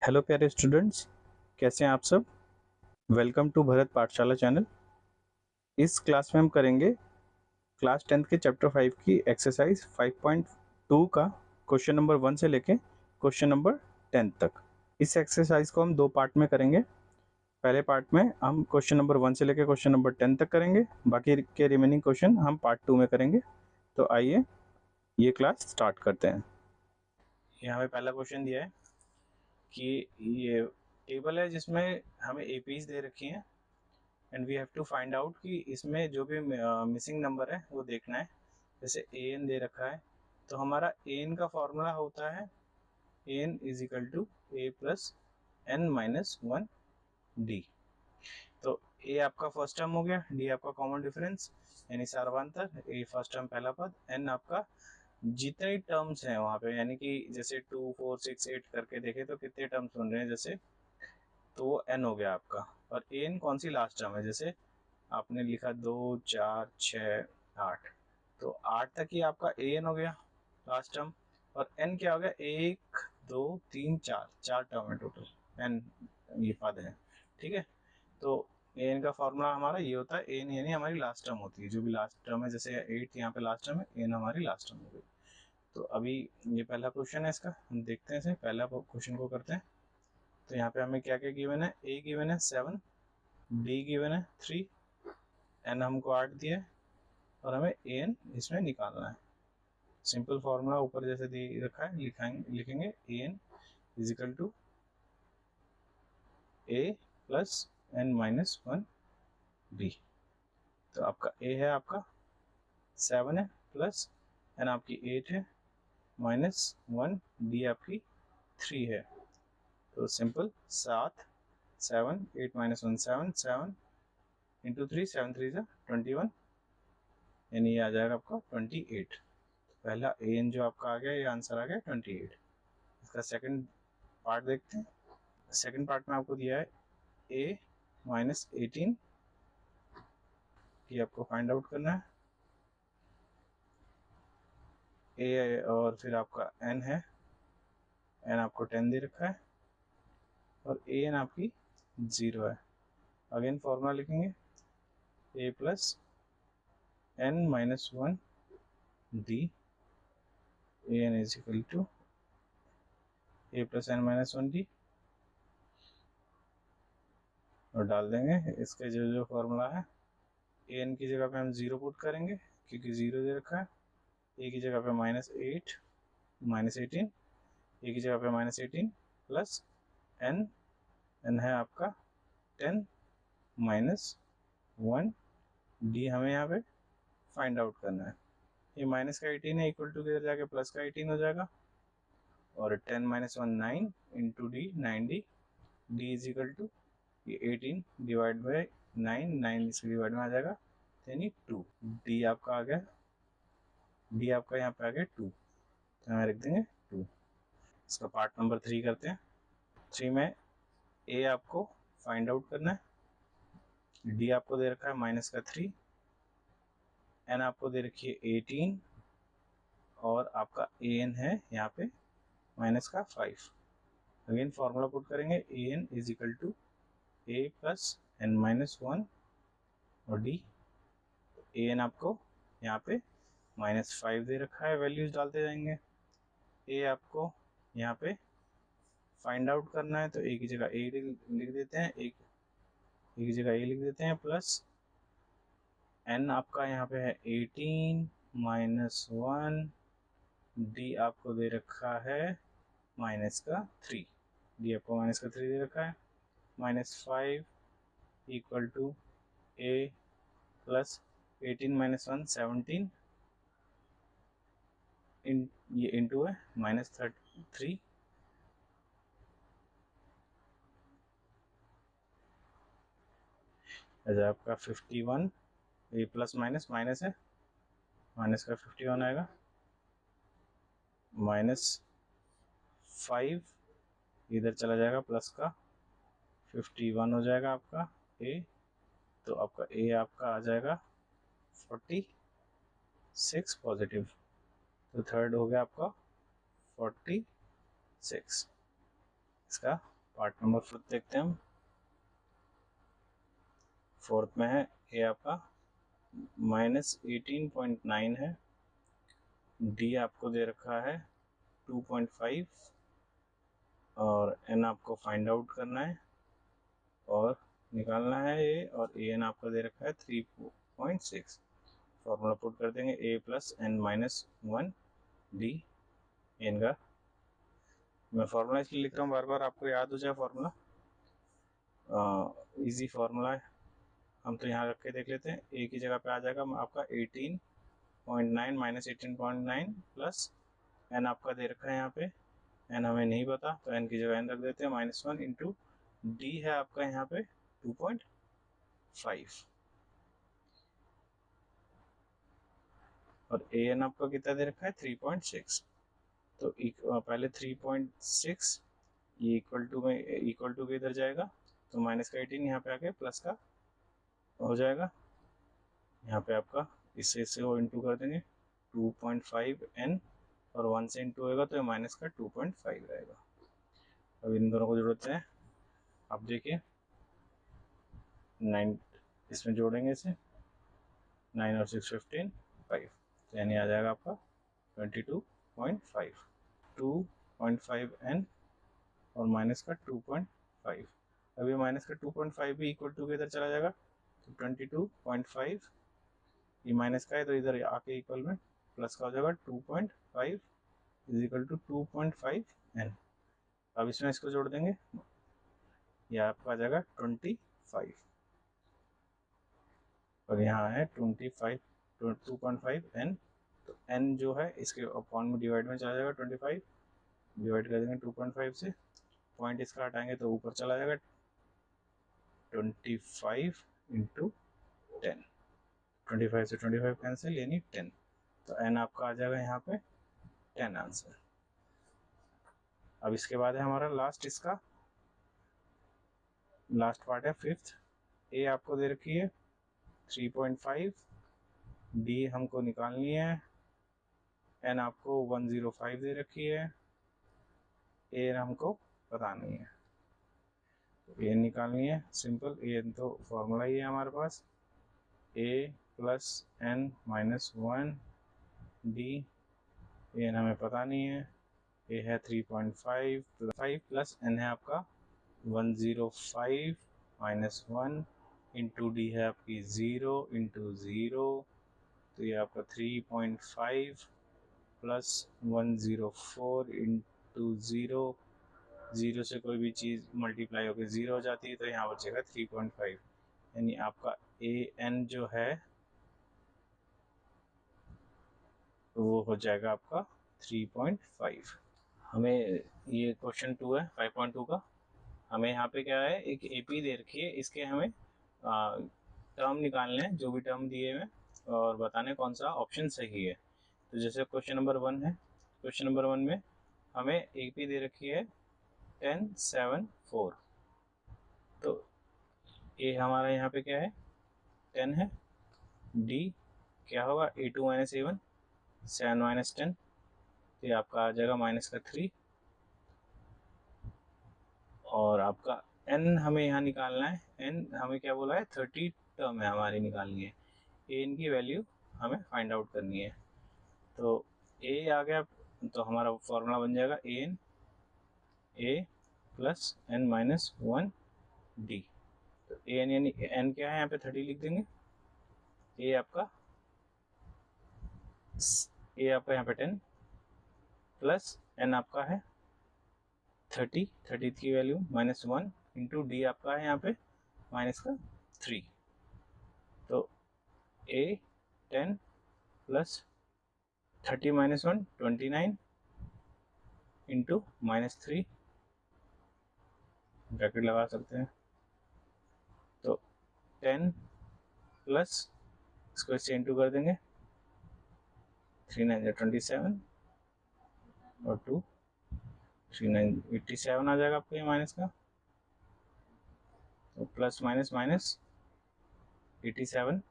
Hello प्यारे students, कैसे हैं आप सब। वेलकम टू भरत पाठशाला चैनल। इस क्लास में हम करेंगे क्लास 10th के चैप्टर 5 की एक्सरसाइज 5.2 का क्वेश्चन नंबर 1 से लेके क्वेश्चन नंबर 10 तक। इस एक्सरसाइज को हम दो पार्ट में करेंगे। पहले पार्ट में हम क्वेश्चन नंबर 1 से लेके क्वेश्चन नंबर 10 तक करेंगे, बाकी के रिमेनिंग क्वेश्चन हम पार्ट 2 में करेंगे। तो आइए ये क्लास स्टार्ट करते हैं। यहाँ पे पहला क्वेश्चन दिया है कि ये टेबल है जिसमें हमें एपीज दे रखी हैं and we have to find out कि इसमें जो भी मिसिंग नंबर है वो देखना है। जैसे ए एन दे रखा है तो हमारा ए एन का फॉर्मूला होता है A N is equal to A plus N minus one D. तो ए आपका फर्स्ट टर्म हो गया, डी आपका कॉमन डिफरेंस यानी सार्वंतर, ए फर्स्ट टर्म पहला पद, एन आपका जितने टर्म्स हैं वहाँ पे, यानी कि जैसे 2 4 6 8 करके देखे तो कितने टर्म्स बन रहे हैं, जैसे तो वो एन हो गया आपका। और ए एन कौन सी लास्ट टर्म है, जैसे आपने लिखा 2 4 6 8, तो 8 तक ही आपका ए एन हो गया लास्ट टर्म। और एन क्या हो गया, 1 2 3 4, चार टर्म है टोटल एन, ये पद है। ठीक है, तो ए एन का फॉर्मूला हमारा ये होता है, एन यानी हमारी लास्ट टर्म होती है, जो भी लास्ट टर्म है, जैसे 8 यहाँ पे लास्ट टर्म है, एन हमारी लास्ट टर्म हो गई। तो अभी ये पहला क्वेश्चन है इसका, हम देखते हैं इसे, पहला क्वेश्चन को करते हैं। तो यहाँ पे हमें क्या क्या गिवन है, ए गिवन है 7, डी गिवन है 3, एन हमको 8 दिया है और हमें ए एन इसमें निकालना है। सिंपल फॉर्मूला ऊपर जैसे दे रखा है लिखेंगे A N is equal to A plus N minus one B. तो आपका ए है आपका 7 है, प्लस एन आपकी 8 है, माइनस वन डी आपकी 3 है। तो सिंपल 7 7 8 माइनस वन 7 7 इंटू 3, 7 3 से 21, यानी ये आ जाएगा आपका 28। पहला ए एन जो आपका आ गया, ये आंसर आ गया 28। इसका सेकंड पार्ट देखते हैं। सेकंड पार्ट में आपको दिया है ए माइनस 18, ये आपको फाइंड आउट करना है। ए और फिर आपका एन है, एन आपको 10 दे रखा है और ए एन आपकी 0 है। अगेन फॉर्मूला लिखेंगे A plus N minus one D, A N is equal to A plus N minus one D, और डाल देंगे इसके जो जो फॉर्मूला है। ए एन की जगह पे हम 0 पुट करेंगे क्योंकि 0 दे रखा है। ए की जगह पे माइनस 8 माइनस 18, ए की जगह पे माइनस 18 प्लस एन, एन है आपका 10 माइनस वन डी, हमें यहाँ पे फाइंड आउट करना है। ये माइनस का 18 है, इक्वल टू किधर जाके प्लस का 18 हो जाएगा, और 10 minus one 9 into D 9 D, D is equal to ये 18 डिवाइड बाई 9, 9 इसके डिवाइड में आ जाएगा यानी 2। डी आपका आ गया, डी आपका यहाँ पे आ गया 2, तो यहाँ रख देंगे 2। इसका पार्ट नंबर 3 करते हैं। 3 में ए आपको फाइंड आउट करना है, डी आपको दे रखा है माइनस का 3, एन आपको दे रखी है 18, और आपका ए एन है यहाँ पे माइनस का 5। अगेन फॉर्मूला पुट करेंगे, A N is equal to A plus N minus one और डी। ए एन आपको यहाँ पे -5 दे रखा है, वैल्यूज डालते जाएंगे। ए आपको यहाँ पे फाइंड आउट करना है, तो ए की जगह ए लिख देते हैं, ए की जगह ए लिख देते हैं, प्लस एन आपका यहाँ पे है 18 माइनस वन, डी आपको दे रखा है माइनस का 3, डी आपको माइनस का 3 दे रखा है, -5 equal to A plus 18 minus one 17, ये इंटू है -3, आपका 51, ये प्लस माइनस माइनस है, माइनस का 51 आएगा, -5 इधर चला जाएगा, प्लस का 51 हो जाएगा आपका ए। तो आपका ए आपका आ जाएगा 46 पॉजिटिव, तो थर्ड हो गया आपका 46। इसका पार्ट नंबर 4 देखते हैं हम। 4th में है ए आपका -18.9 है, डी आपको दे रखा है 2.5 और एन आपको फाइंड आउट करना है और निकालना है ए, और ए एन आपका दे रखा है 3.6। फॉर्मूला पुट कर देंगे A plus N minus 1 D N का। मैं फार्मूला इसलिए लिख रहा हूँ बार बार आपको याद हो जाए फार्मूला, इजी फार्मूला है। हम तो यहाँ रख के देख लेते हैं। ए की जगह पे आ जाएगा आपका 18.9 माइनस 18.9 प्लस एन आपका दे रखा है यहाँ पे, एन हमें नहीं पता तो एन की जगह एन रख देते हैं -1 इंटू डी है आपका यहाँ पे 2.5 और ए एन आपका कितना दे रखा है 3.6। तो पहले 3.6 ये इक्वल टू के इधर जाएगा तो माइनस का 18 यहाँ पे आके प्लस का हो जाएगा, यहाँ पे आपका इससे वो इंटू कर देंगे 2.5 एन और 1 से इंटू होगा तो माइनस का 2.5 रहेगा। अब इन दोनों को जोड़ते हैं। आप देखिए 9 इसमें जोड़ेंगे इसे, 9 और 6 15 5 तो यानी आ जाएगा आपका 22.5 2.5 एन और माइनस का 2.5। अभी माइनस का 2.5 भी इक्वल टू के इधर चला जाएगा तो 22.5 ये माइनस का है तो इधर आके इक्वल में प्लस का हो जाएगा 2.5 इज इक्वल टू 2.5 एन। अब इसमें इसको जोड़ देंगे, यह आपका आ जाएगा 25 और यहाँ है 25 2.5 एन। तो एन जो है इसके अपॉन में डिवाइड में चला जाएगा 25, डिवाइड कर देंगे 2.5 से, पॉइंट इसका हटाएंगे तो ऊपर चला जाएगा 25 इंटू 10, 25 से 25 कैंसिल यानी 10, तो एन आपका आ जाएगा यहाँ पे 10 आंसर। अब इसके बाद है हमारा इसका लास्ट पार्ट है 5th। ए आपको दे रखी है 3.5, डी हमको निकालनी है, एन आपको 105 दे रखी है, ए हमको पता नहीं है तो ए निकालनी है। सिंपल ए तो फॉर्मूला ही है हमारे पास, A plus N minus 1 D, N हमें पता नहीं है, ए है 3.5 प्लस एन है आपका 105 माइनस 1 इंटू डी है आपकी 0 इंटू 0 तो ये आपका 3.5 प्लस 104 इंटू 0, 0 से कोई भी चीज़ मल्टीप्लाई होकर 0 हो जाती है तो यहाँ बचेगा 3.5, यानी आपका ए एन जो है वो हो जाएगा आपका 3.5। हमें ये क्वेश्चन 2 है 5.2 का। हमें यहाँ पे क्या है, एक एपी दे रखी है, इसके हमें टर्म निकालने हैं, जो भी टर्म दिए हुए और बताने कौन सा ऑप्शन सही है। तो जैसे क्वेश्चन नंबर 1 है, क्वेश्चन नंबर 1 में हमें एपी दे रखी है 10 7 4, तो ए हमारा यहाँ पे क्या है 10 है, डी क्या होगा A2 माइनस A1 7 माइनस 10 तो ये आपका आ जाएगा माइनस का 3 और आपका एन हमें यहाँ निकालना है, एन हमें क्या बोला है 30 टर्म है हमारी निकालनी है, एन की वैल्यू हमें फाइंड आउट करनी है। तो ए आ गया तो हमारा फॉर्मूला बन जाएगा N A plus N minus 1 D. तो एन यानी एन क्या है यहाँ पे 30 लिख देंगे, ए आपका यहाँ पे 10 प्लस एन आपका है 30 की वैल्यू माइनस 1 इंटू डी आपका है यहाँ पे माइनस का 3, तो ए 10 plus 30 minus 1 29 into minus 3 bracket लगा सकते हैं, तो 10 प्लस इसको इससे इंटू कर देंगे 3 9 27 और 2 3 9 87 आ जाएगा आपको ये माइनस का, तो प्लस माइनस माइनस 87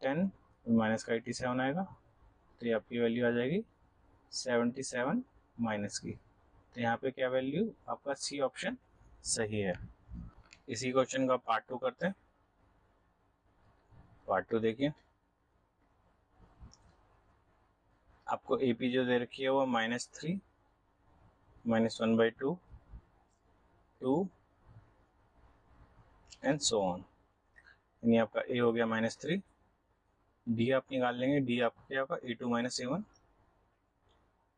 10 माइनस का 87 आएगा तो ये आपकी वैल्यू आ जाएगी 77 माइनस की, तो यहाँ पे क्या वैल्यू आपका सी ऑप्शन सही है। इसी क्वेश्चन का पार्ट 2 करते हैं। पार्ट 2 देखिए, आपको एपी जो दे रखी है वो -3 -1/2 2 एंड सो ऑन। यानी आपका ए हो गया -3, डी आप निकाल लेंगे, डी आपका क्या होगा A2 - A1,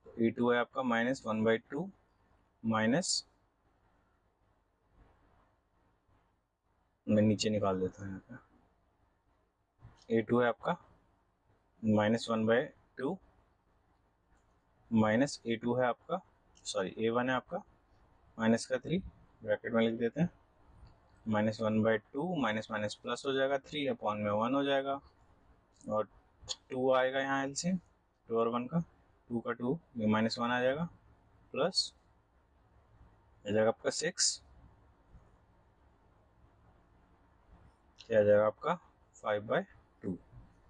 A2 है आपका -1/2 माइनस, मैं नीचे निकाल देता हूँ यहाँ पे, A2 है आपका -1/2 माइनस A2 है आपका, सॉरी A1 है आपका -3, ब्रैकेट में लिख देते हैं, -1/2 माइनस माइनस प्लस हो जाएगा, 3 अपॉन में 1 हो जाएगा, और 2 आएगा यहाँ एलसीएम 2 और 1 का, 2 का 2 ये -1 आ जाएगा, प्लस आ जाएगा आपका 6, क्या आ जाएगा आपका 5/2।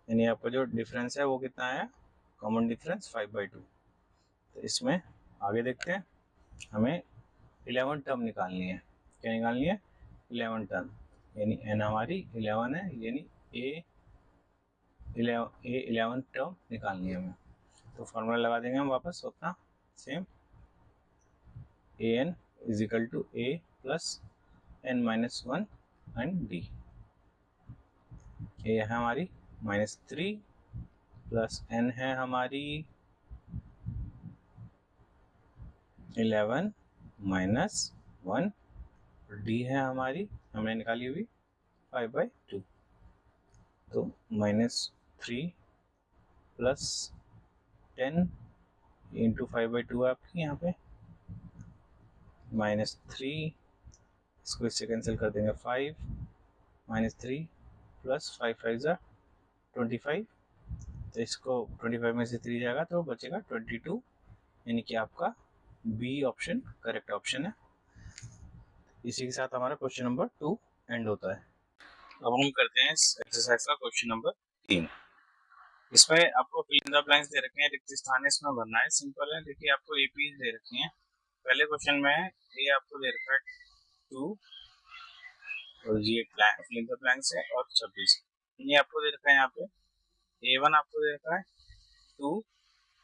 यानी आपका जो डिफरेंस है वो कितना आया, कॉमन डिफरेंस 5/2। तो इसमें आगे देखते हैं, हमें 11 टर्म निकालनी है। क्या निकालनी है, 11 टर्म, यानी एन हमारी 11 है, यानी ए 11 टर्म निकालनी है हमें। तो फॉर्मूला लगा देंगे हम वापस अपना same, A N is equal to A plus n-1 and D. A है हमारी -3 प्लस n है हमारी 11 -1, डी है हमारी हमने निकाली हुई 5/2। तो -3 प्लस 10 इंटू 5/2 है आपकी यहाँ पे, -3, इसको इससे कैंसिल कर देंगे 5, -3 प्लस 5 5 25, तो इसको 25 में से 3 जाएगा तो बचेगा 22, यानी कि आपका बी ऑप्शन करेक्ट ऑप्शन है। इसी के साथ हमारा क्वेश्चन नंबर 2 एंड होता है। अब हम करते हैं इस एक्सरसाइज का क्वेश्चन नंबर 3। इसमें आपको फिल इन द ब्लैंक्स दे रखे हैं, रिक्त स्थान इसमें भरना है, सिंपल है। देखिए आपको एपी दे रखी हैं, पहले क्वेश्चन में ए आपको दे रखा है 2 और ये फिल इन द ब्लैंक्स है और 26, ये आपको दे रखा है। यहाँ पे A1 आपको दे रखा है 2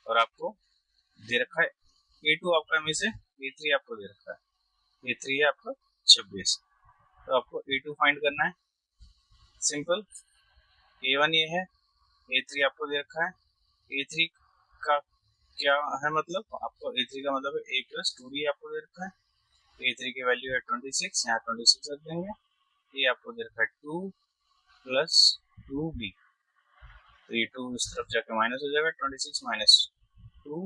और आपको दे रखा है A2 आपका में से, A3 आपको दे रखा है, A3 है आपका 26। तो आपको A2 फाइंड करना है, सिंपल। A1 ये है, A3 आपको दे रखा है, A3 का क्या है मतलब, आपको A3 का मतलब है A प्लस 2B आपको दे रखा है, A3 की वैल्यू है 26, यहाँ 26 रख देंगे, ये आपको दे रखा है 2 प्लस 2B, तो ये 2 इस तरफ जाकर माइनस हो जाएगा, 26 minus 2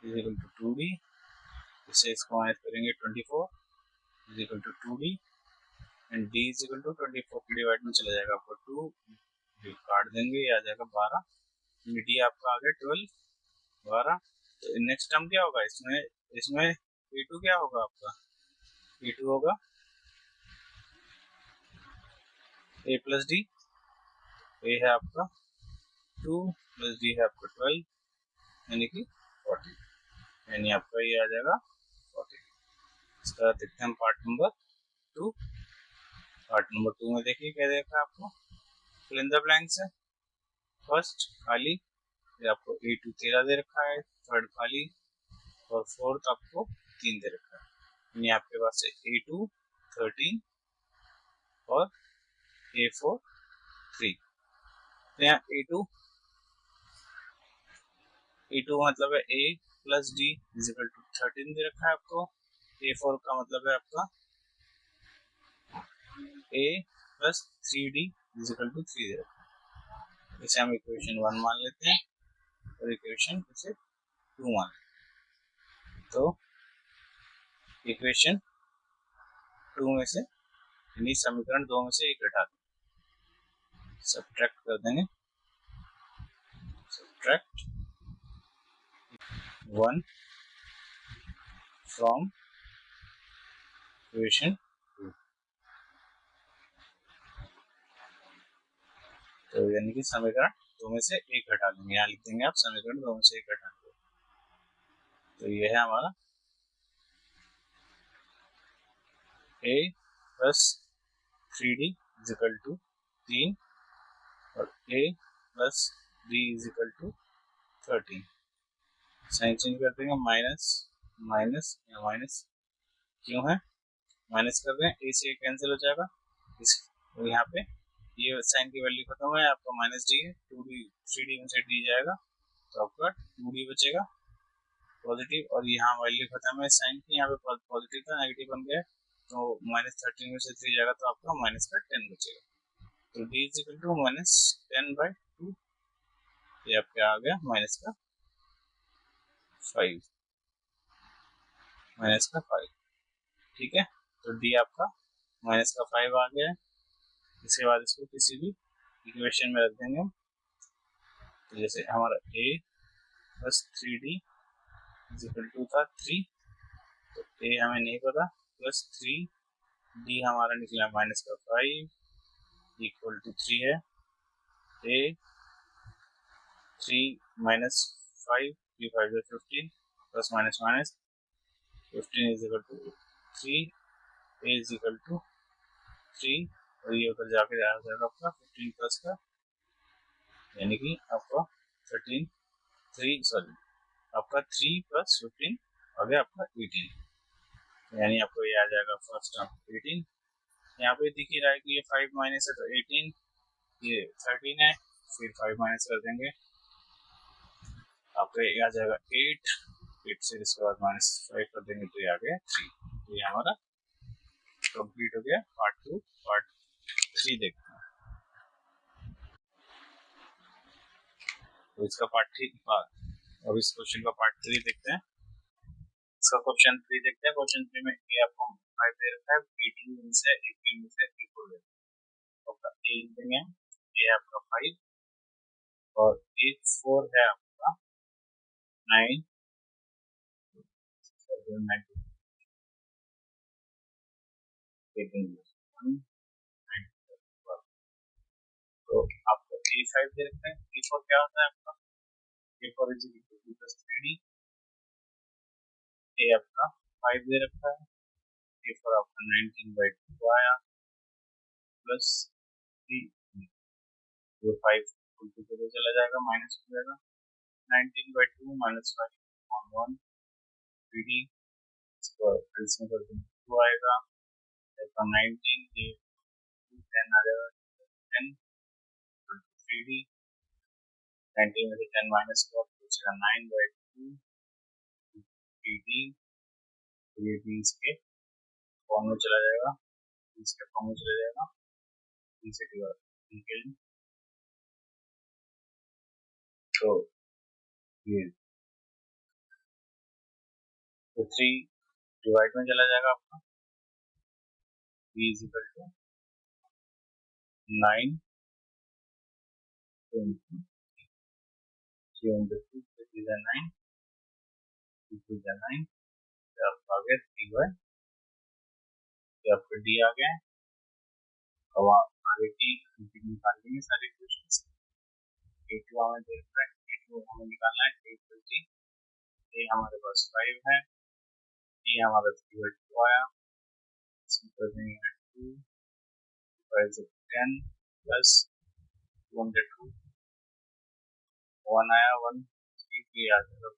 is equal to 2B, इससे इसको माइनस करेंगे 24 is equal to 2B, and D is equal to 24 के डिवाइड में चला जाएगा, आपको 2 काट देंगे, ये आ जाएगा 12, D आपका आ गया 12 12। तो नेक्स्ट टर्म क्या होगा इसमें, इसमें A2 क्या होगा आपका, A2 होगा A प्लस डी, A है आपका 2 प्लस D है आपका 12, यानी कि 40, यानी आपका ये आ जाएगा 40। इसका देखते हैं पार्ट नंबर 2। पार्ट नंबर 2 में देखिए क्या देखा आपको, फिल इन द ब्लैंक्स है। फर्स्ट खाली, ये आपको A2 13 दे रखा है, थर्ड खाली, और फोर्थ आपको 3 दे रखा है, यानी आपके पास है A2 13 और A4 3। तो यहाँ A2 मतलब है A plus D is equal to 13 दे रखा है आपको, A4 का मतलब है आपका A plus 3D is equal to 3 दे रखा है। इसे हम इक्वेशन 1 मान लेते हैं और इक्वेशन इसे 2 मान लेते हैं। तो इक्वेशन 2 में से, यानी समीकरण 2 में से एक घटा दें, सब्ट्रैक्ट कर देंगे, सब्ट्रैक्ट 1 फ्रॉम इक्वेशन 2, तो यानी कि समीकरण 2 में से एक घटा लेंगे, यहाँ लिख देंगे आप समीकरण 2 में से एक घटा लेंगे। तो ये है हमारा A plus 3d is equal to 3 और a plus d is equal to 13। Sign change कर देंगे, माइनस माइनस या माइनस क्यों है, माइनस कर रहे हैं, a से कैंसिल हो जाएगा इस, और यहाँ पे ये साइन की वैल्यू खत्म है, आपका माइनस डी है, 2d 3d में से d जाएगा तो आपका 2d बचेगा पॉजिटिव, और यहाँ वैल्यू खत्म है साइन की, यहाँ पे पॉजिटिव था नेगेटिव बन गया तो माइनस 13 में से 3 जाएगा तो आपका माइनस का 10 बचेगा। तो d is equal to minus 10/2, ये आपके आ गया माइनस का 5, माइनस का 5। ठीक है, तो d आपका माइनस का 5 आ गया है। इसके बाद इसको किसी भी इक्वेशन में रख देंगे हम, तो जैसे हमारा a plus 3d is equal to था 3, तो a हमें नहीं पता, प्लस 3d हमारा निकला माइनस का 5 इक्वल टू 3 है, a 3 minus 5, 3 5 15 plus minus minus 15 is equal to 3, a is equal to 3 और ये उधर जाके आ जाएगा आपका 15 प्लस का, यानी कि आपका 13 3 सॉरी आपका 3 प्लस 15 आ गया आपका 18, यानी आपको ये आ जाएगा फर्स्ट टर्म 18। यहाँ पे दिख ही रहा है कि ये 5 माइनस है तो 18, ये 13 है, फिर 5 माइनस कर देंगे आपका ये आ जाएगा 8 से इसके बाद माइनस 5 कर देंगे तो ये आ गया 3। तो ये हमारा कंप्लीट हो गया पार्ट 2। पार्ट 3 देखते हैं, तो इसका पार्ट 3 अब इस क्वेश्चन का पार्ट 3 देखते हैं। इसका क्वेश्चन 3 देखते हैं। क्वेश्चन 3 में ए आपको 5 दे रखा है, बी2 में से ए3 में से ए4 दे रखा है, ए देंगे, ए आपका 5 और ए4 है आपका 9 7 9 18। तो आपको ए5 दे रखा है, ए4 क्या होता है आपका, A4 is equal two plus 3d, ए आपका 5 दे रखा है, ए4 आपका 19/2 आया प्लस 3, जो 5 तो चला जाएगा माइनस हो जाएगा, 19/2 माइनस 5 on 1 3d, इसको एडिशन कर देंगे 2 आएगा, आपका 19 ये 10 आ जाएगा, 10 3d, 19 में से 10 माइनस कर बचेगा 9/2 3d, ये भी इसके फॉर्म में चला जाएगा, इसके फॉर्म में चला जाएगा, इसे डिवाइड, तो ये तो 3 डिवाइड में चला जाएगा आपका, b is equal to 9 into 3 into 2 which is a 9, which is a 9, तो आपका आ गया 3/, तो आपका d आ गया। अब आप आगे की निकाल लेंगे सारे इक्वेशंस। a2 हमें दे रखा है, a2 हमें निकालना है, a इक्वल टू a हमारे पास 5 है, d हमारा 3/2 आया, इसमें कर देंगे 2 5 10 प्लस 2 under 2 1 आया, 1 3 आ जाएगा,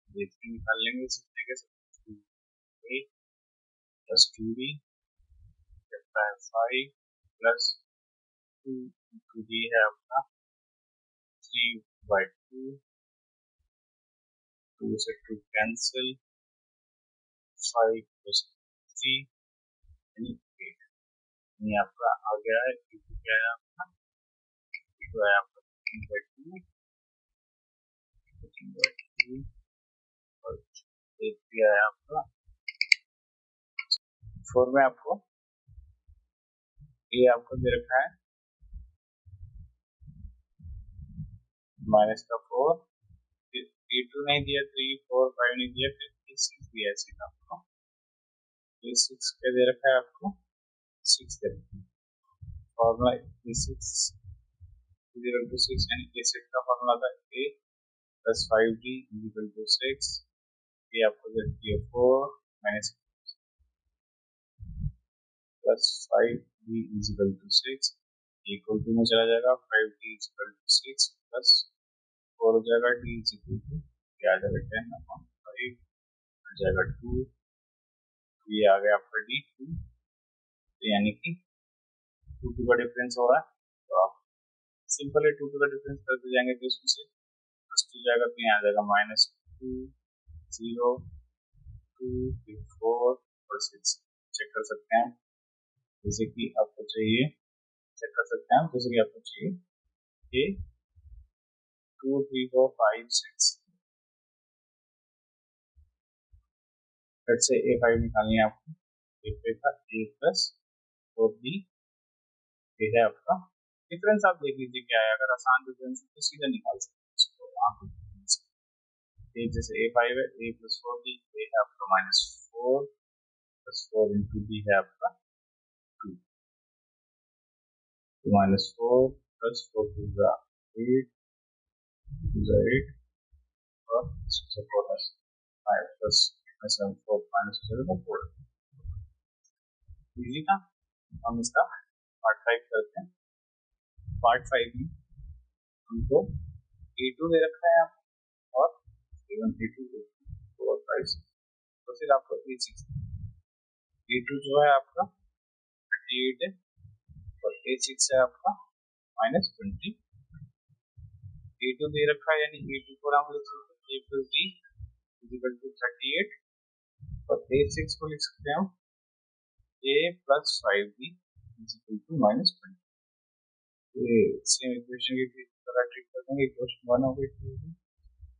ये 3 निकाल लेंगे इसी तरीके से, 8 plus 2d 5 plus 2 into d है आपका 3/2, 2 से 2 कैंसिल, 5 प्लस 3 यानी 8, यानी आपका आ गया है क्या है आपका, तो है आपका 3/2 और 8 भी आया आपका 4 में आपको ये आपको दे रखा है माइनस का 4, ए2 नहीं दिया, 3 4 5 नहीं दिया, फिर 6 दिया, सीधा आपको ये 6 क्या दे रखा है आपको, 6 दे रखा है, फॉर्मूला ए6 इक्वल टू 6, यानी ए6 का फॉर्मूला था a plus 5d equal to 6, ये आपको दे दिया 4 minus plus 5d is equal to 6 equal to में चला जाएगा 5d इजिकल टू 6 प्लस 4 हो जाएगा d इजिकल टू आ जाएगा 10 अपॉन 5 आ जाएगा 2 ये आ गया आपका d 2 तो यानी कि 2 का डिफरेंस हो रहा है तो आप सिंपल है 2 का डिफरेंस करते जाएंगे तो इसमें से प्लस 2 जाएगा तो यहाँ आ जाएगा -2 0 2 फिर 4 और 6 चेक कर सकते हैं जैसे कि आपको चाहिए चेक कर सकते हैं जैसे कि आपको चाहिए a 2 3 4 5 6 फिर से a5 निकालनी है आपको a5 का a प्लस 4b ये है आपका डिफरेंस आप देख लीजिए क्या है अगर आसान डिफरेंस है तो सीधा निकाल सकते हैं इसको आप a जैसे a5 है a प्लस 4b a है आपका -4 प्लस 4 इंटू b है आपका 2 तो -4 plus 4 to the 8 to the 8 और 6 4 5 प्लस 7 4 माइनस 4 इजी था हम इसका पार्ट 5 करते हैं पार्ट 5 में हमको a2 दे रखा है और a1 a2 4 5 तो फिर आपको a6 a2 जो है आपका 38 है और a6 है आपका -20 a2 दे रखा है यानी a2 को हम लिख सकते हैं a plus d equal to 38 और a6 को लिख सकते हैं हम a plus 5b equal to -20 ये सेम इक्वेशन की तरह ट्रीट कर देंगे इक्वेशन 1 हो गई 2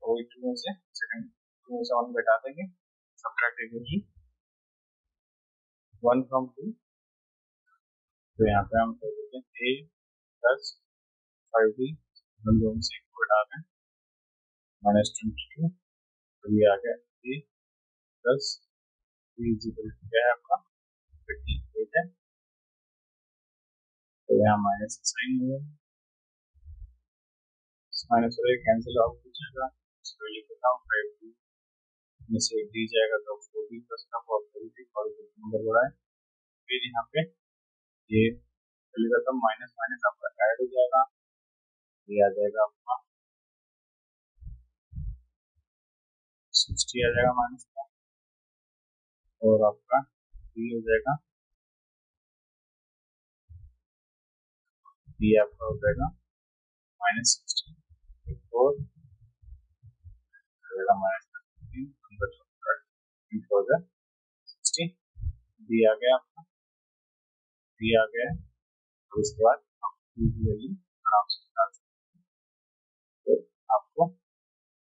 और 2 में से सेकंड 2 में से 1 घटा देंगे सबट्रैक्ट इक्वेशन 1 from 2 तो यहाँ पे हम कर देते हैं a plus 5b हम दोनों से घटा दें -22 तो ये आ गया a plus b equal to क्या है आपका 58 है तो यहाँ माइनस साइन हुआ माइनस हो कैंसिल आउट हो जाएगा इसको लिख देता हूँ 5 में से दी जाएगा तो 4b प्लस का पॉसिबिलिटी और नंबर बढ़ा है फिर यहाँ पे ये चलेगा तो माइनस माइनस आपका ऐड हो जाएगा ये आ जाएगा आपका 60 आ जाएगा माइनस का और आपका b हो जाएगा b आपका हो जाएगा -60 4 माइनस 60 b आ गया आपका b आ गया और उसके बाद आप वैल्यू आराम से निकाल सकते हैं तो आपको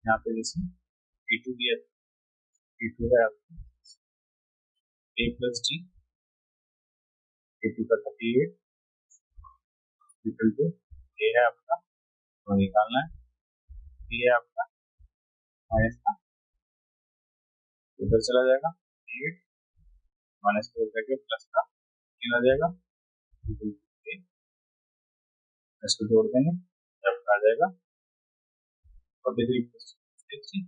यहाँ पे जैसे p2 दिया p2 है आपका a प्लस d p2 का 38 इक्वल टू a है आपका तो निकालना है b है आपका माइनस का उधर चला जाएगा 8 माइनस का करके प्लस का आ जाएगा इसको जोड़ देंगे जब आ जाएगा 43 प्लस 60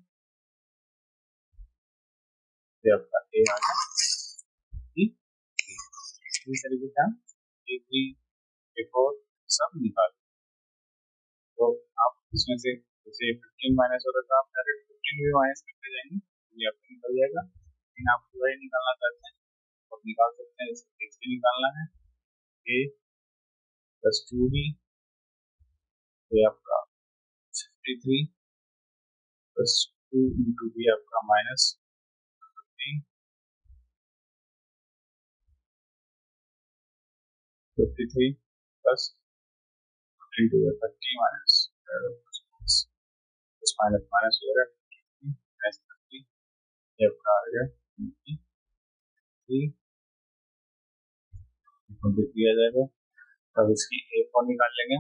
आपका a आ गया इस तरीके से हम a3 a4 सब निकाल तो आप इसमें से जैसे 15 माइनस हो रहा था आप डायरेक्ट 15 भी माइनस करते जाएंगे ये आपको निकल जाएगा लेकिन आप पूरा ही निकालना चाहते हैं तो निकाल सकते हैं जैसे x भी निकालना है a प्लस 2b ये आपका 53 प्लस 2 इंटू b आपका minus 53 plus 3 to 30 minus minus minus हो जाएगा माइनस 30 ये आपका आ गया 23 आ जाएगा तब इसकी a4 निकाल लेंगे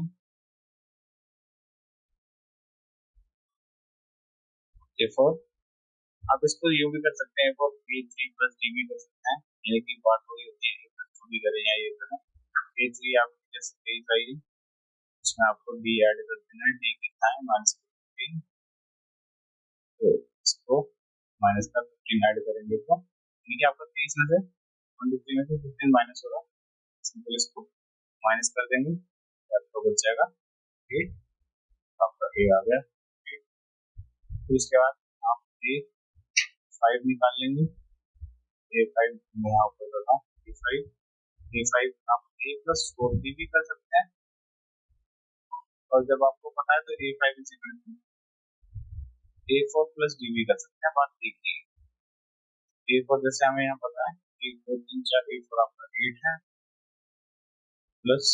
a4 आप इसको यूं भी कर सकते हैं a4 a3 प्लस d भी कर सकते हैं यानी कि बात वही होती है a2 भी करें या ये करें a3 आप जैसे a चाहिए इसमें आपको d ऐड कर देना है d कितना है -15 तो इसको माइनस का 15 ऐड करेंगे तो यानी कि आपका 30 में से 23 में से 15 माइनस होगा सिंपल इसको माइनस कर देंगे, आपको बच जाएगा 8, आपका ए आ गया 8। फिर उसके बाद आप ए 5 निकाल लेंगे, ए 5 मैं यहाँ ऊपर कर रहा हूँ, ए 5 आप ए प्लस 4 भी कर सकते हैं, और जब आपको पता है तो A 5 is equal to A 4 plus D भी कर सकते हैं। बात देखिए ए 4 जैसे हमें यहाँ पता है 1 2 3 4 ए 4 आपका 8 है, प्लस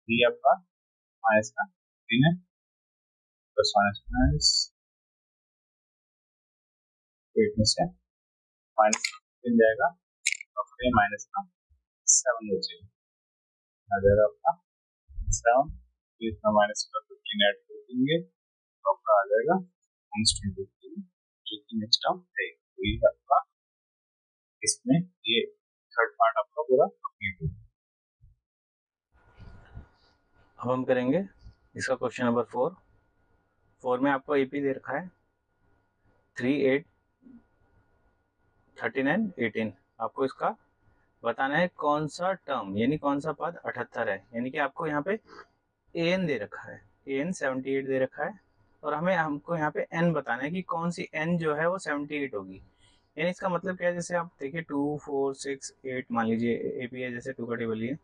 डी आपका माइनस का 3 है, प्लस माइनस माइनस 8 में से माइनस 3 जाएगा, और फिर माइनस का 7 बचेगा, आ जाएगा आपका 7, फिर इसमें माइनस का 15 ऐड कर देंगे तो आपका आ जाएगा -23, जो कि नेक्स्ट टर्म है। तो ये आपका इसमें ये थर्ड पार्ट आपका पूरा कंप्लीट हो। अब हम करेंगे इसका क्वेश्चन नंबर 4 में आपको एपी दे रखा है 3, 8, 39, 18। आपको इसका बताना है कौन सा टर्म यानी कौन सा पद 78 है, यानी कि आपको यहाँ पे एन दे रखा है, एन 78 दे रखा है, और हमको यहाँ पे एन बताना है कि कौन सी एन जो है वो 78 होगी। यानी इसका मतलब क्या है, जैसे आप देखिए 2, 4, 6, 8 मान लीजिए एपी है, जैसे 2 का टेबल है,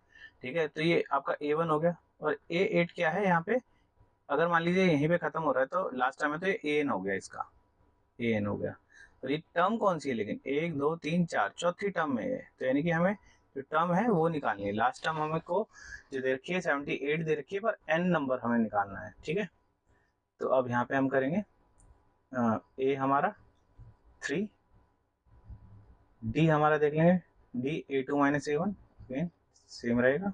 ठीक है। तो ये आपका A1 हो गया, और A8 क्या है यहाँ पे, अगर मान लीजिए यहीं पे खत्म हो रहा है तो लास्ट टाइम में तो ये एन हो गया, इसका एन हो गया। तो ये टर्म कौन सी है, लेकिन 1 2 3 4 चौथी टर्म में है, तो यानी कि हमें जो टर्म है वो निकालनी है। लास्ट टर्म हमें को जो दे रखी है 78 दे रखी है, पर एन नंबर हमें निकालना है, ठीक है। तो अब यहाँ पे हम करेंगे ए हमारा 3, डी हमारा देख लेंगे, D A2 minus A1 same रहेगा,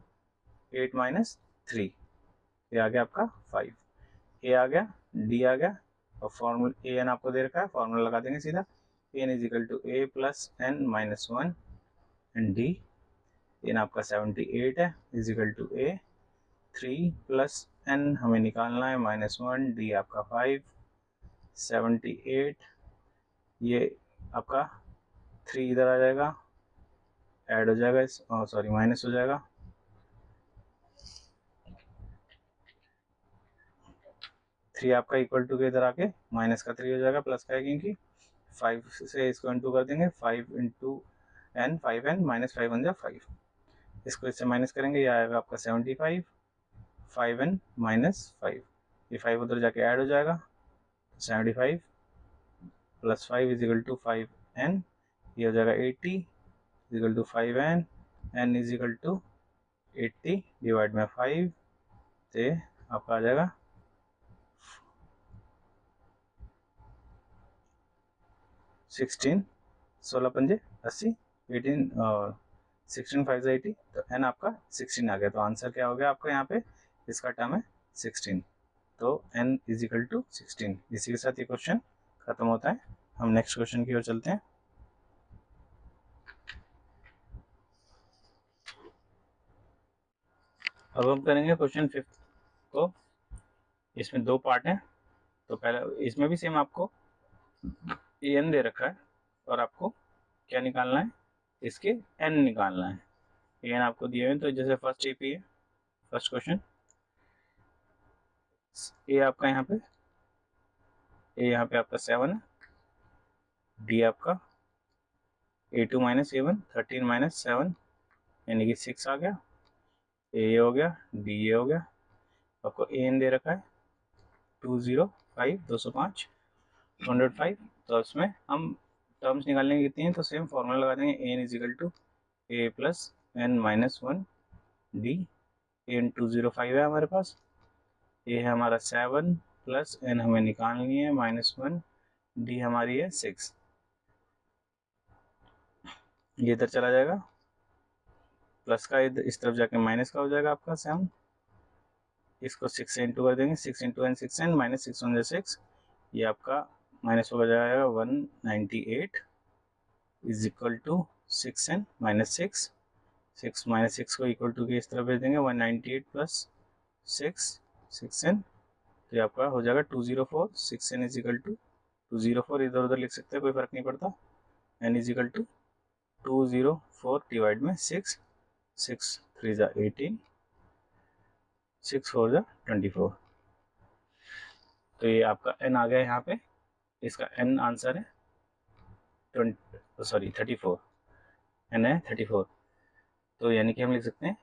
8 माइनस 3, ये आ गया आपका 5, ए आ गया, डी आ गया, और फॉर्मूला ए एन आपको दे रखा है, फॉर्मूला लगा देंगे सीधा, N is equal to A plus N minus 1, and D N आपका 78 है is equal to A 3 plus N हमें निकालना है -1, डी आपका 5, 78, ये आपका 3 इधर आ जाएगा, ऐड हो जाएगा, सॉरी माइनस हो जाएगा, 3 आपका इक्वल टू के इधर आके माइनस का 3 हो जाएगा, प्लस का है क्योंकि 5 से इसको इंटू कर देंगे, 5 इंटू एन 5n माइनस 5 बन जाए 5, इसको इससे माइनस करेंगे, ये आएगा आपका 75, 5n माइनस 5, ये 5 उधर जाके ऐड हो जाएगा, 75 plus 5 is equal to 5n, ये हो जाएगा 80 is equal to 5n, n is equal to 80 divide में 5, तो आपका आ जाएगा 16, 16 पंजे 80, 18 16 5 80, तो n आपका 16 आ गया। तो आंसर क्या हो गया आपका यहाँ पे, इसका टर्म है 16, तो n इज इक्वल टू 16। इसी के साथ ये क्वेश्चन खत्म होता है। हम नेक्स्ट क्वेश्चन की ओर चलते हैं। अब हम करेंगे क्वेश्चन 5 को, इसमें 2 पार्ट हैं। तो पहले इसमें भी सेम आपको एन दे रखा है, और आपको क्या निकालना है, इसके एन निकालना है। एन आपको दिए हुए हैं, तो जैसे फर्स्ट एपी है, फर्स्ट क्वेश्चन ए आपका यहाँ पे आपका 7 है, डी आपका A2 माइनस A1 13 माइनस 7 यानी कि 6 आ गया, ए हो गया, डी ए हो गया, आपको ए एन दे रखा है 205 205 205। तो इसमें हम टर्म्स निकालने की कितनी है, तो सेम फॉर्मूला लगा देंगे, N is equal to A plus N minus 1 D, N 205 है हमारे पास, ए है हमारा 7 प्लस एन हमें निकालनी है -1, डी हमारी है 6, ये इधर चला जाएगा, प्लस का इस तरफ जाके माइनस का हो जाएगा आपका 7, इसको 6 से इंटू कर देंगे, 6 इंटू एन 6n माइनस 6 1 6, ये आपका माइनस हो जाएगा 198 is equal to 6n minus 6, 6 minus 6 को इक्वल टू के इस तरफ भेज देंगे, 198 प्लस 6n, तो ये आपका हो जाएगा 204, 6n इज इक्वल टू 204, इधर उधर लिख सकते हैं, कोई फर्क नहीं पड़ता, n is equal to 204 divide में 6, 6 3 ज़ा 18, 6 4 ज़ा 24। तो ये आपका n आ गया यहाँ पे, इसका n आंसर है 34, n है 34। तो यानी कि हम लिख सकते हैं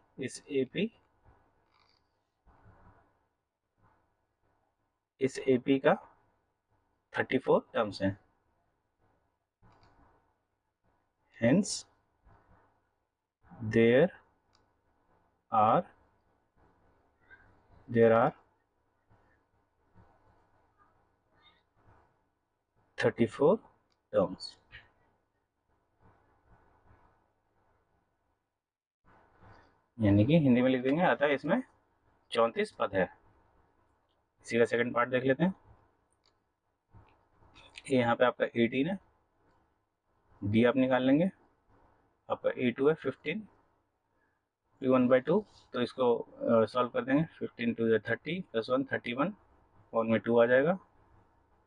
इस AP का 34 टर्म्स हैं। Hence there are 34 terms. यानी कि हिंदी में लिख देंगे अतः इसमें 34 पद है। इसी का सेकंड पार्ट देख लेते हैं। ये यहाँ पे आपका 18 है, डी आप निकाल लेंगे, आपका A2 है 15, P1/2, तो इसको सॉल्व कर देंगे। 15 2 30 प्लस 1 31, और में 2 आ जाएगा,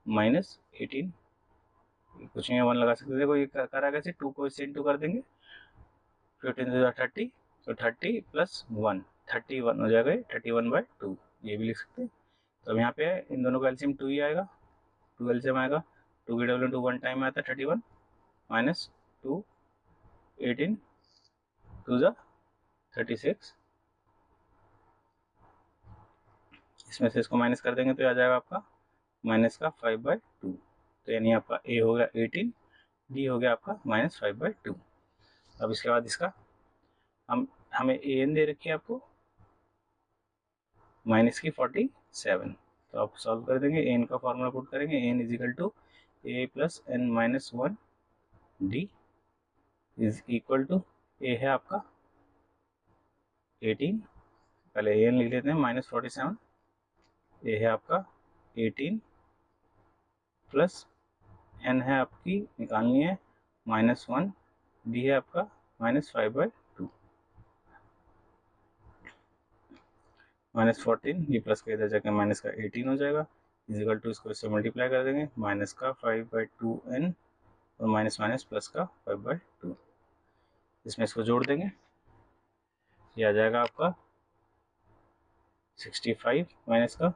माइनस 18, कुछ नहीं 1 लगा सकते। देखो ये करा कैसे, 2 को इससे इंटू कर देंगे, 15 2 30, तो 30 प्लस 1 31 हो जाएगा, 31/2, ये भी लिख सकते हैं। तो अब यहाँ पे इन दोनों का एलसीएम 2 ही आएगा, 2 एलसीएम आएगा, 2 की डबल 2 1 टाइम में आता है 31, माइनस 2 18 2 ज़ा 36, इसमें से इसको माइनस कर देंगे तो आ जाएगा आपका माइनस का 5/2। तो यानी आपका ए हो गया 18, डी हो गया आपका माइनस 5/2। अब इसके बाद इसका हमें ए एन दे रखी है आपको माइनस की 47, तो आप सॉल्व कर देंगे। एन का फॉर्मूला पुट करेंगे, N is equal to A plus N minus 1 D is equal to, A है आपका 18, पहले ए एन लिख लेते हैं, माइनस 47, ए है आपका 18 प्लस एन है आपकी निकालनी है माइनस 1, डी है आपका माइनस 5/2, माइनस 14, ये प्लस का इधर जाकर माइनस का 18 हो जाएगा, इजिकल टू इसको इससे मल्टीप्लाई कर देंगे, माइनस का 5/2 n और माइनस माइनस प्लस का 5/2, इसमें इसको जोड़ देंगे, ये आ जाएगा आपका 65 माइनस का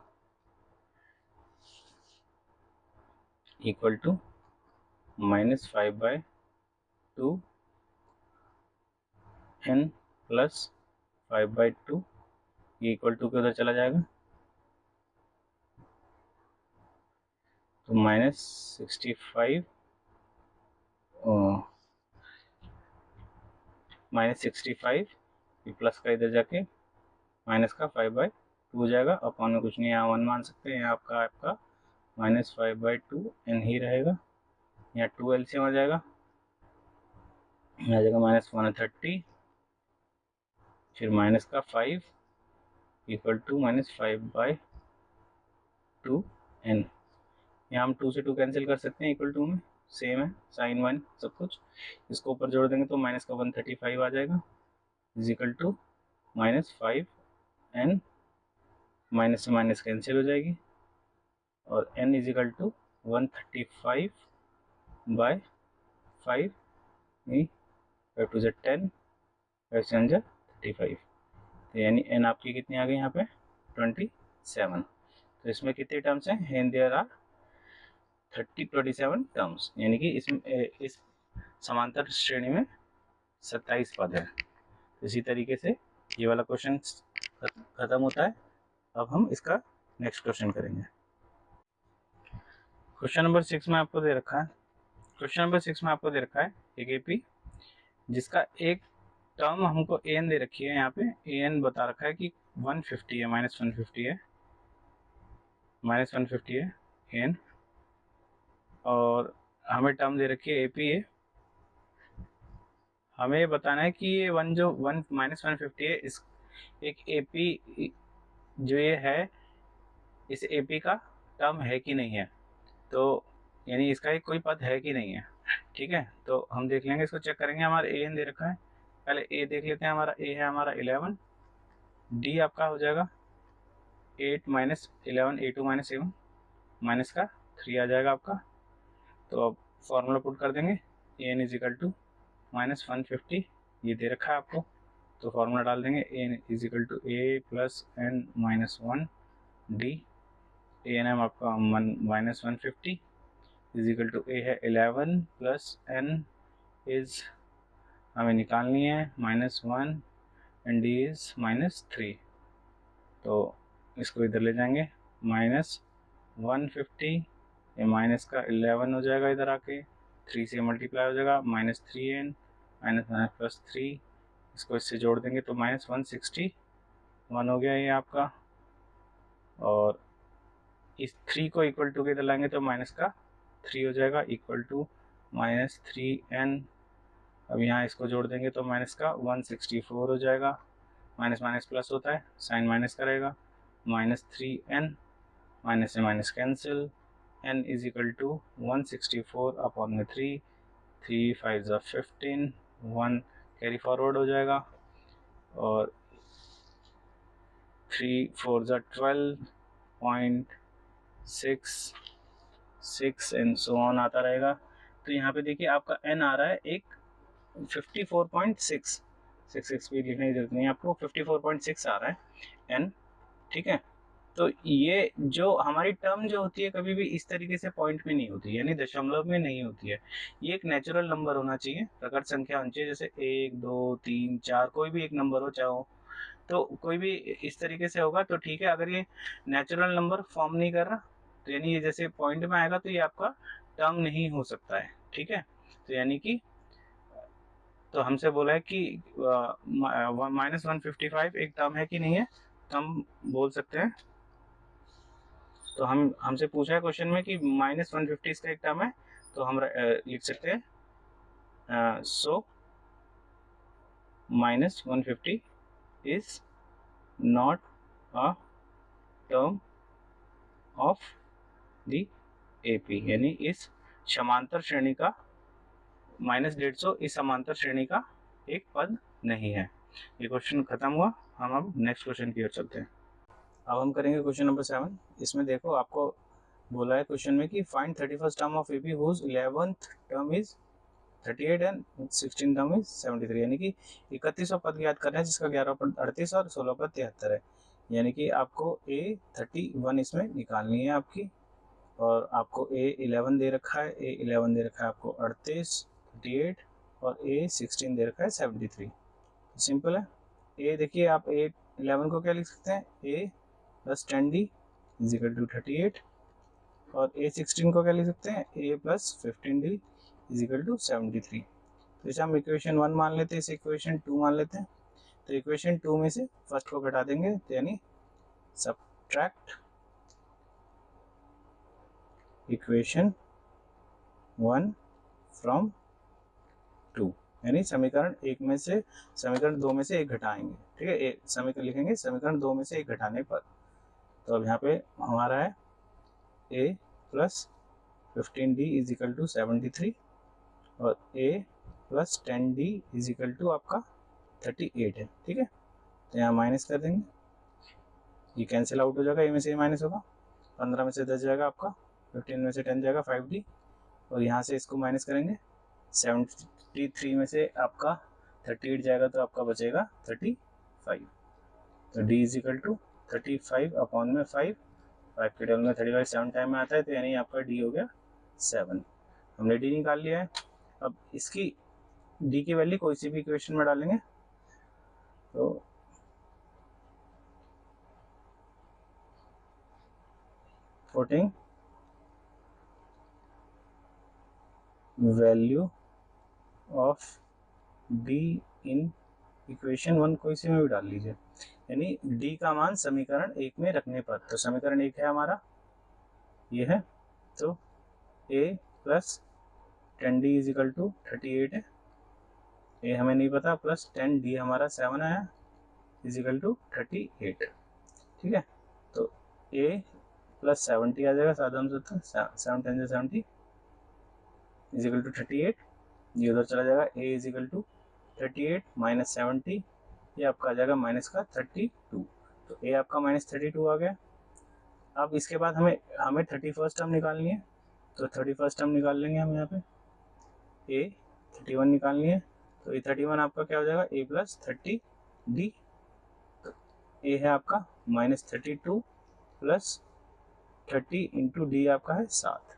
equal to minus 5/2 n plus 5/2, ये इक्वल टू के उधर चला जाएगा, तो माइनस 65 माइनस 65, ये प्लस का इधर जाके माइनस का 5/2 हो जाएगा, अपॉन में कुछ नहीं, यहाँ 1 मान सकते हैं, यहाँ आपका माइनस 5/2 n ही रहेगा, यहाँ 2 एलसीएम आ जाएगा, यहाँ आ जाएगा माइनस 130, फिर माइनस का 5 इक्वल टू माइनस 5/2 n, यहाँ हम 2 से 2 कैंसिल कर सकते हैं, इक्वल टू में सेम है, साइन 1 सब कुछ, इसको ऊपर जोड़ देंगे तो माइनस का 135 आ जाएगा, is equal to minus 5n, minus से माइनस कैंसिल हो जाएगी, और n is equal to 135/5, 5 two 10, 5 से 35, तो यानी n आपकी कितनी आ गई यहाँ पे 27। तो इसमें कितने टर्म्स हैं, एंड देयर आर 27 टर्म्स, यानी कि इसमें इस समांतर श्रेणी में 27 पद है। इसी तरीके से ये वाला क्वेश्चन खत्म होता है। अब हम इसका नेक्स्ट क्वेश्चन करेंगे। क्वेश्चन नंबर 6 में आपको दे रखा है, एक एपी जिसका एक टर्म हमको एन दे रखी है, यहाँ पे एन बता रखा है कि 150 है, माइनस 150 है एन, और हमें टर्म दे रखी है एपी है। हमें बताना है कि ये माइनस 150 है, इस एक एपी जो ये है, इस एपी का टर्म है कि नहीं है, तो यानी इसका एक कोई पद है कि नहीं है। ठीक है, तो हम देख लेंगे, इसको चेक करेंगे। हमारा ए एन दे रखा है, पहले ए देख लेते हैं। हमारा ए है हमारा 11, डी आपका हो जाएगा 8 minus 11, A2 minus A1, minus का 3 आ जाएगा आपका। तो अब फॉर्मूला पुट कर देंगे, A N is equal to minus 150, ये दे रखा है आपको, तो फॉर्मूला डाल देंगे A is equal to A plus N minus one D. A N M आपका minus 150 is equal to A है 11 प्लस एन इज हमें निकालनी है -1 एंड डी इज -3। तो इसको इधर ले जाएंगे -150, ये माइनस का 11 हो जाएगा, इधर आके 3 से मल्टीप्लाई हो जाएगा, -3n -+3, इसको इससे जोड़ देंगे तो -161 हो गया ये आपका। और इस 3 को इक्वल टू के इधर लाएंगे तो माइनस का 3 हो जाएगा इक्वल टू -3n। अब यहाँ इसको जोड़ देंगे तो माइनस का 164 हो जाएगा, माइनस माइनस प्लस होता है, साइन माइनस करेगा, -3n, माइनस से minus cancel, n is equal to 164 upon में 3, 3 5 15, 1 कैरी फॉरवर्ड हो जाएगा, और 3 4 12.66 एंड सो ऑन आता रहेगा। तो यहाँ पे देखिए आपका n आ रहा है एक 54.6, 66 भी लिखने की जरूरत नहीं है आपको, 54.6 आ रहा है n, ठीक है। तो ये जो हमारी टर्म जो होती है कभी भी इस तरीके से पॉइंट में नहीं होती, यानी दशमलव में नहीं होती है, ये एक नेचुरल नंबर होना चाहिए, प्रकट संख्या होनी चाहिए, जैसे 1 2 3 4 कोई भी एक नंबर हो चाहो, तो कोई भी इस तरीके से होगा तो ठीक है। अगर ये नेचुरल नंबर फॉर्म नहीं कर रहा तो यानी ये जैसे पॉइंट में आएगा तो ये आपका टर्म नहीं हो सकता है, ठीक है। तो यानी कि तो हमसे बोला है कि -155 एक टर्म है कि नहीं है, तो हम बोल सकते हैं। तो हमसे पूछा है क्वेश्चन में कि -150 इसका एक टर्म है, तो हम लिख सकते हैं सो -150 is not a term of the AP, यानी इस समांतर श्रेणी का -150 इस समांतर श्रेणी का एक पद नहीं है। ये क्वेश्चन खत्म हुआ, हम अब नेक्स्ट क्वेश्चन की ओर चलते हैं। अब हम करेंगे क्वेश्चन नंबर 7। इसमें देखो आपको बोला है क्वेश्चन में कि find 31st term of AP whose 11th term is 38 and 16th term is 73, यानी कि 31वां पद याद करना है जिसका 11वां पद 38 और 16वां पद 73 है, यानी कि आपको A31 इसमें निकालनी है आपकी, और आपको A11 दे रखा है, A11 दे रखा है आपको 38, 38 और A16 दे रखा है 73। सिंपल है। A देखिए आप A11 को क्या लिख सकते हैं, A plus 10D is equal to 38, और A16 को क्या लिख सकते हैं, A plus 15D is equal to 73। तो इसे हम इक्वेशन 1 मान लेते हैं, इसे इक्वेशन 2 मान लेते हैं। तो इक्वेशन 2 में से फर्स्ट को घटा देंगे, तो यानी सब्ट्रैक्ट इक्वेशन 1 फ्रॉम 2, यानी समीकरण 1 में से समीकरण 2 में से एक घटाएंगे, ठीक है। समीकरण लिखेंगे समीकरण 2 में से एक घटाने पर। तो अब यहाँ पे हमारा है A plus 15D is equal to 73, और A plus 10D is equal to आपका 38 है, ठीक है। तो यहाँ माइनस कर देंगे, ये कैंसिल आउट हो जाएगा, ए में से माइनस होगा, 15 में से 10 जाएगा आपका, 15 में से 10 जाएगा 5D, और यहाँ से इसको माइनस करेंगे, 73 में से आपका 38 जाएगा तो आपका बचेगा 35। तो D is equal to 35 upon में 5 के टेबल में 35 7 टाइम में आता है, तो यानी आपका D हो गया 7। हमने D निकाल लिया है। अब इसकी D की वैल्यू कोई सी भी इक्वेशन में डालेंगे, तो putting value of D in equation 1 कोई सी में भी डाल लीजिए, यानी D का मान समीकरण 1 में रखने पर। तो समीकरण 1 है हमारा, ये है, तो A plus 10D is equal to 38 है, A हमें नहीं पता, प्लस 10D हमारा 7 आया इज इक्वल टू 38, ठीक है। तो A प्लस 70 आ जाएगा, साधारण सूत्र 7 10 70 इज इक्वल टू 38, ये उधर चला जाएगा, A is equal to 38 minus 70, ये आपका आ जाएगा माइनस का 32। तो A आपका -32 आ गया। अब इसके बाद हमें 31st टर्म निकालनी है, तो 31st टर्म निकाल लेंगे हम यहाँ पे, A 31 निकालनी है, तो A 31 आपका क्या हो जाएगा, A प्लस 32 डी, ए है आपका -32 प्लस 30 इंटू डी आपका है 7,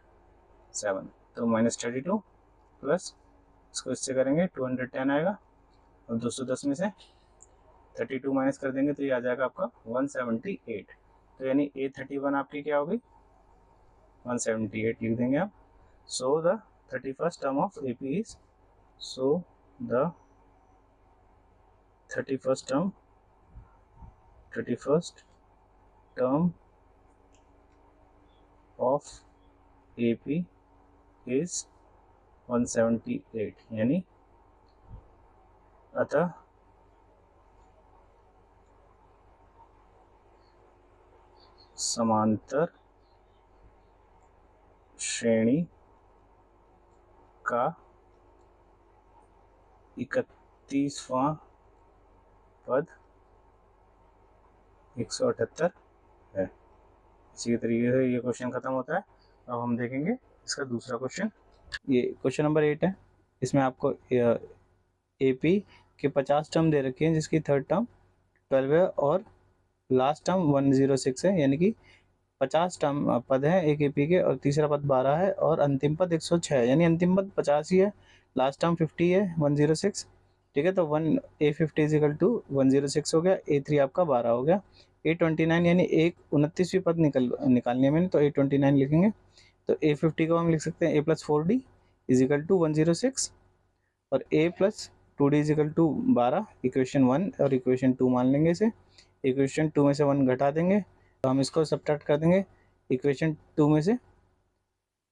तो -32 प्लस इसको इससे करेंगे 210 आएगा, और 210 में से 32 माइनस कर देंगे तो ये आ जाएगा आपका 178। तो यानी A31 आपकी क्या होगी 178 लिख देंगे आप। So the 31st term of AP is, so the 31st term of AP is 178, यानी अतः समांतर श्रेणी का 31वां पद 178 है। इसी तरीके से ये क्वेश्चन खत्म होता है। अब हम देखेंगे इसका दूसरा क्वेश्चन। ये क्वेश्चन नंबर 8 है। इसमें आपको AP के 50 टर्म दे रखे हैं, जिसकी थर्ड टर्म 12 है और लास्ट टर्म 106 है, यानी कि 50 टर्म पद है एक AP के और तीसरा पद 12 है और अंतिम पद 106 है, यानी अंतिम पद 50 ही है, लास्ट टर्म 50 है 106। ठीक है, तो A50 इजिकल टू 106 हो गया, A3 आपका 12 हो गया, A29 यानी एक 29वीं पद निकालनी है मैंने, तो A29 लिखेंगे। तो A50 को हम लिख सकते हैं A+4D इजिकल टू 106 और A+2D इजिकल टू 12, इक्वेशन 1 और इक्वेशन 2 मान लेंगे इसे। इक्वेशन 2 में से 1 घटा देंगे तो हम इसको सब्ट्रैक्ट कर देंगे इक्वेशन 2 में से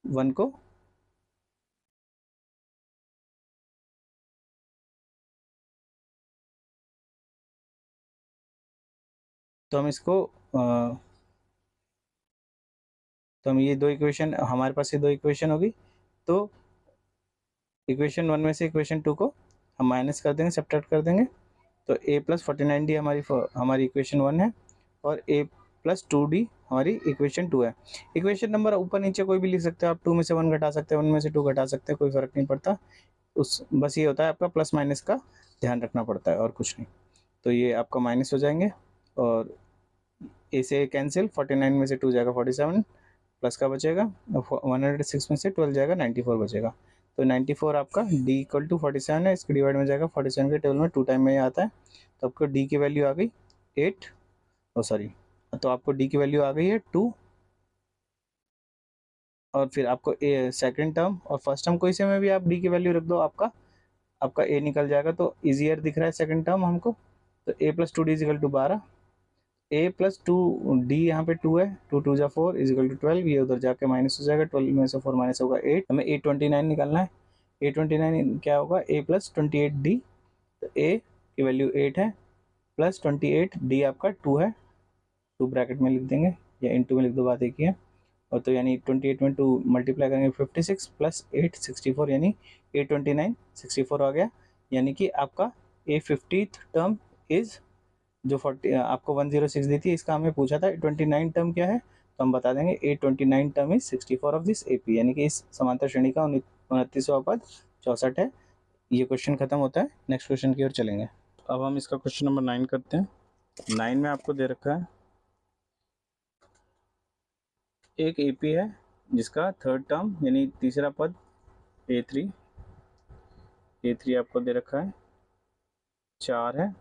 1 को, तो हम इसको तो हम ये दो इक्वेशन, हमारे पास ये दो इक्वेशन होगी, तो इक्वेशन 1 में से इक्वेशन 2 को हम माइनस कर देंगे, सब्ट्रैक्ट कर देंगे। तो A+49D हमारी इक्वेशन 1 है और A+2D हमारी इक्वेशन 2 है। इक्वेशन नंबर ऊपर नीचे कोई भी लिख सकते हो आप, 2 में से 1 घटा सकते हैं, 1 में से 2 घटा सकते हैं, कोई फर्क नहीं पड़ता। बस ये होता है आपका प्लस माइनस का ध्यान रखना पड़ता है और कुछ नहीं। तो ये आपका माइनस हो जाएंगे और ए से कैंसिल, 49 में से 2 जाएगा 47, प्लस का बचेगा 106 में से 12 जाएगा 94 बचेगा। तो 94 आपका D इक्वल टू 47 है, इसके डिवाइड में जाएगा 47 के टेबल में 2 टाइम में आता है, तो आपको D की वैल्यू आ गई 8, तो आपको D की वैल्यू आ गई है 2, और फिर आपको सेकंड टर्म और फर्स्ट टर्म कोई से में भी आप D की वैल्यू रख दो, आपका A निकल जाएगा। तो इजियर दिख रहा है सेकंड टर्म हमको, तो A+2D इजिकल टू 12, A+2D यहाँ पे 2 है, 2 2 जा 4 इजिकल टू 12, ये उधर जाके माइनस हो जाएगा, 12 में से 4 माइनस होगा 8, हमें A29 निकालना है। A29 क्या होगा A+28D, तो A की वैल्यू 8 है प्लस 28, D आपका 2 है, 2 ब्रैकेट में लिख देंगे या इनटू में लिख दो, बात एक ही है। और तो यानी 28 में 2 मल्टीप्लाई करेंगे 56 प्लस 8 64, यानी A29 64 आ गया, यानी कि आपका A50th टर्म इज जो 40 आपको 106 दी थी, इसका हमें पूछा था 29 टर्म क्या है, तो हम बता देंगे A29 term is 64 of this AP, यानी कि इस समांतर श्रेणी का 29वां पद 64 है। ये क्वेश्चन खत्म होता है, नेक्स्ट क्वेश्चन की ओर चलेंगे। अब हम इसका क्वेश्चन नंबर 9 करते हैं। 9 में आपको दे रखा है एक AP है जिसका थर्ड टर्म यानी तीसरा पद A3 आपको दे रखा है 4 है,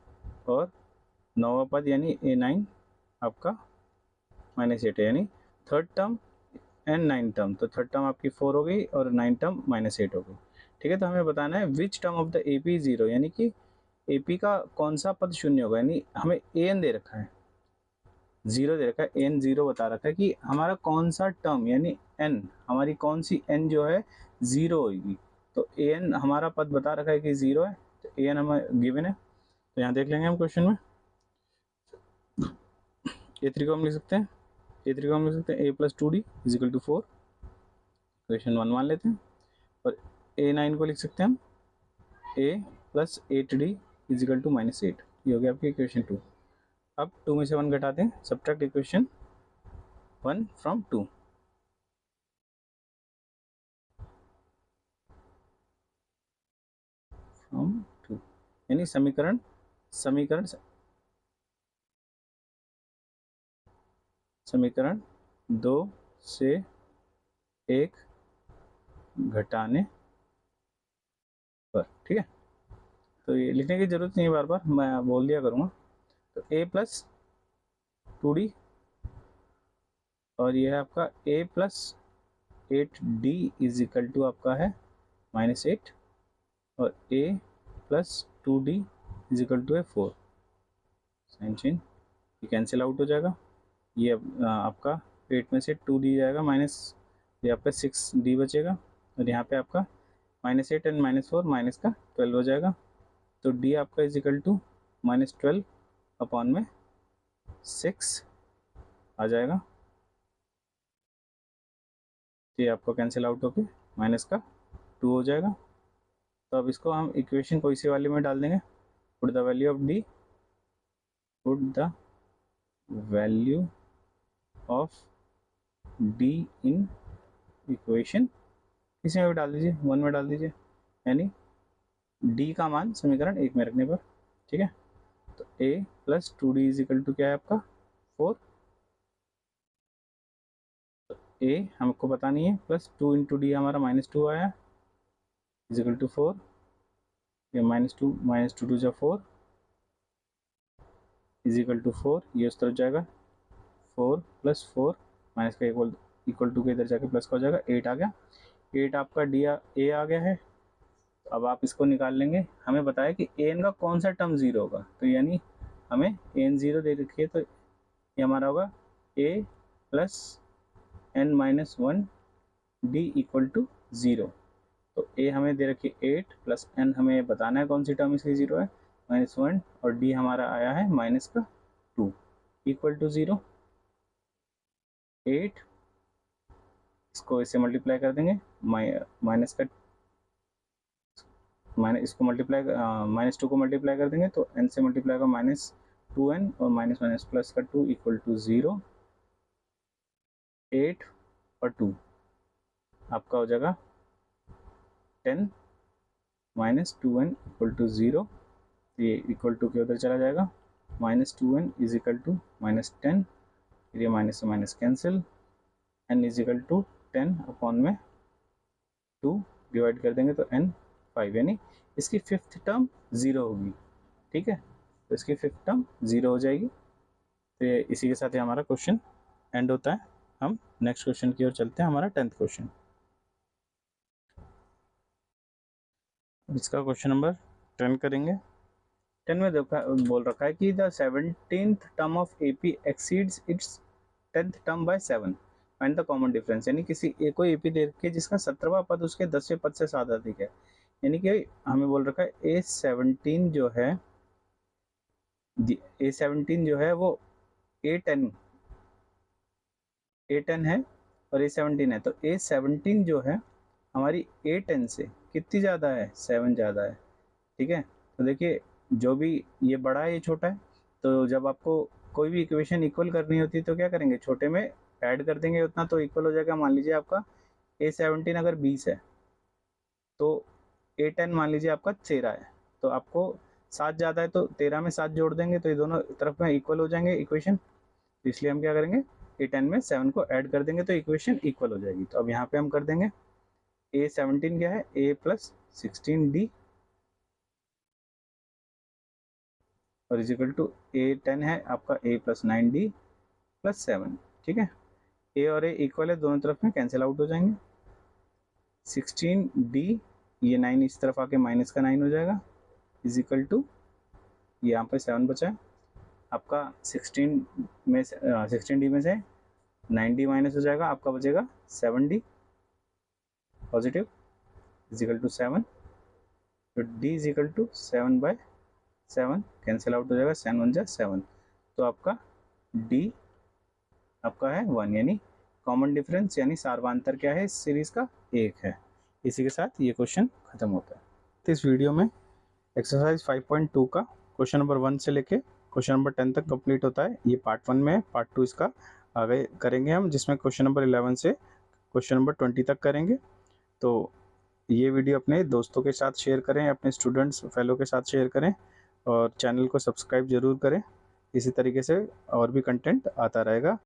और 9वां पद यानी A9 आपका -8 है, यानी थर्ड टर्म एंड 9 टर्म, तो थर्ड टर्म आपकी 4 हो गई और 9 टर्म -8 हो गई। ठीक है, तो हमें बताना है which term of the AP 0, यानी कि AP का कौन सा पद शून्य होगा, यानी हमें AN दे रखा है 0 दे रखा है, AN 0 बता रखा है कि हमारा कौन सा टर्म यानी N, हमारी कौन सी N जो है 0 होगी, तो AN हमारा पद बता रखा है कि 0 है, तो AN हमें गिवन है। तो यहाँ देख लेंगे हम क्वेश्चन में A3 को हम लिख सकते हैं, A+2D इजिकल टू 4, इक्वेशन 1 मान लेते हैं, और A9 को लिख सकते हैं हम A+8D इजिकल टू -8, ये हो गया आपकी इक्वेशन 2। अब 2 में से 1 घटा दें, सब्ट्रैक्ट इक्वेशन 1 फ्रॉम 2, यानी समीकरण समीकरण 2 से 1 घटाने पर, ठीक है। तो ये लिखने की जरूरत नहीं है, बार बार मैं बोल दिया करूँगा। तो a प्लस 2d और ये है आपका a plus 8d is equal to आपका है -8 और a plus 2d is equal to है 4। साइन चेंज ये कैंसिल आउट हो जाएगा। ये आपका 8 में से 2d जाएगा माइनस, ये आपका 6d बचेगा और यहाँ पे आपका -8 एंड -4 माइनस का 12 हो जाएगा। तो d आपका इज इक्वल टू -12 अपॉन में 6 आ जाएगा। ये आपको कैंसिल आउट होके माइनस का 2 हो जाएगा। तो अब इसको हम इक्वेशन कोई सी वाली में डाल देंगे। Put the value of d, put the value of d in equation, इसमें भी डाल दीजिए, 1 में डाल दीजिए, यानी d का मान समीकरण 1 में रखने पर, ठीक है। तो a plus 2d is equal to क्या है आपका 4। तो a हमको पता नहीं है, प्लस 2 इंटू डी हमारा -2 आया इज इक्वल टू 4। ये -2 टू जा 4 इज इक्वल टू 4, ये उस तरफ जाएगा 4 प्लस 4 माइनस का इक्वल टू के इधर जाके प्लस का हो जाएगा, 8 आ गया। 8 आपका डी ए आ गया है। तो अब आप इसको निकाल लेंगे। हमें बताया कि एन का कौन सा टर्म 0 होगा, तो यानी हमें एन 0 दे रखी है, तो ये हमारा होगा A plus N minus 1 D equal to 0। तो ए हमें दे रखी है 8 प्लस एन हमें बताना है कौन सी टर्म इसकी 0 है, -1, और डी हमारा आया है माइनस का 2 इक्वल टू 0। 8 इसको इससे मल्टीप्लाई कर देंगे, माइनस का इसको मल्टीप्लाई -2 को मल्टीप्लाई कर देंगे तो n से मल्टीप्लाई होगा -2n और माइनस प्लस का 2 इक्वल टू 0। 8 और 2 आपका हो जाएगा 10 -2n इक्वल टू 0। ये इक्वल टू के उधर चला जाएगा, -2n इज इक्वल टू -10, ये माइनस से minus cancel, n is equal to 10 upon में 2 डिवाइड कर देंगे तो n 5, यानी इसकी 5th टर्म 0 होगी, ठीक है। तो इसकी 5th टर्म 0 हो जाएगी। तो ये इसी के साथ ही हमारा क्वेश्चन एंड होता है। हम नेक्स्ट क्वेश्चन की ओर चलते हैं, हमारा 10th क्वेश्चन। इसका क्वेश्चन नंबर 10 करेंगे। 10 में बोल रखा है कि the 17th term of AP exceeds its 10th term by 7 find the common difference, यानी किसी एक को एपी दे रखी है जिसका 17वां पद उसके 10वें पद से ज्यादा अधिक है। यानी कि हमें बोल रखा है A17 जो है, A17 जो है वो A10 है और A17 है। तो A17 जो है हमारी A10 से कितनी ज़्यादा है, 7 ज़्यादा है, ठीक है। तो देखिए जो भी ये बड़ा है ये छोटा है, तो जब आपको कोई भी इक्वेशन इक्वल करनी होती है तो क्या करेंगे, छोटे में ऐड कर देंगे उतना तो इक्वल हो जाएगा। मान लीजिए आपका A17 अगर 20 है तो A10 मान लीजिए आपका 13 है, तो आपको 7 ज़्यादा है तो 13 में 7 जोड़ देंगे तो ये दोनों तरफ में इक्वल हो जाएंगे इक्वेशन। तो इसलिए हम क्या करेंगे, A10 में 7 को ऐड कर देंगे तो इक्वेशन इक्वल हो जाएगी। तो अब यहाँ पे हम कर देंगे A17 क्या है, A प्लस 16D और इज इक्वल टू A10 है आपका A प्लस 9D प्लस 7, ठीक है। A और A इक्वल है, दोनों तरफ में कैंसिल आउट हो जाएंगे। 16D, ये 9 इस तरफ आके माइनस का 9 हो जाएगा इज इक्वल टू, यहाँ पर 7 बचा है आपका 16D में से 9D माइनस हो जाएगा, आपका बचेगा 7D positive is equal to 7। तो D is equal to 7/7 cancel out हो जाएगा, 7 1 जा 7। तो आपका D आपका है 1, यानी कॉमन डिफरेंस यानी सार्वंतर क्या है इस सीरीज का, 1 है। इसी के साथ ये क्वेश्चन खत्म होता है। तो इस वीडियो में एक्सरसाइज 5.2 का क्वेश्चन नंबर 1 से लेके क्वेश्चन नंबर 10 तक कंप्लीट होता है। ये पार्ट 1 में है, पार्ट 2 इसका आगे करेंगे हम, जिसमें क्वेश्चन नंबर 11 से क्वेश्चन नंबर 20 तक करेंगे। तो ये वीडियो अपने दोस्तों के साथ शेयर करें, अपने स्टूडेंट्स फेलो के साथ शेयर करें और चैनल को सब्सक्राइब ज़रूर करें। इसी तरीके से और भी कंटेंट आता रहेगा।